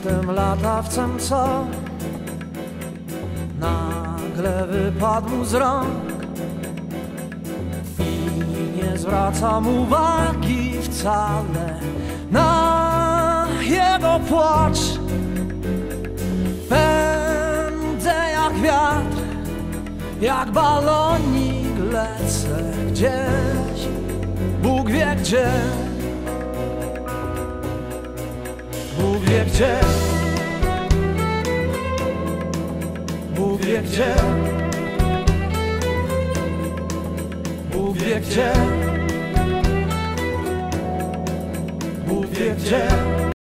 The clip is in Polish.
tym latawcem, co nagle wypadł mu z rąk i nie zwracam uwagi wcale na jego płacz. Pędzę jak wiatr, jak balonik lecę gdzieś, Bóg wie gdzie, Bóg wie gdzie, Bóg wie gdzie, Bóg wie gdzie, Bóg wie gdzie.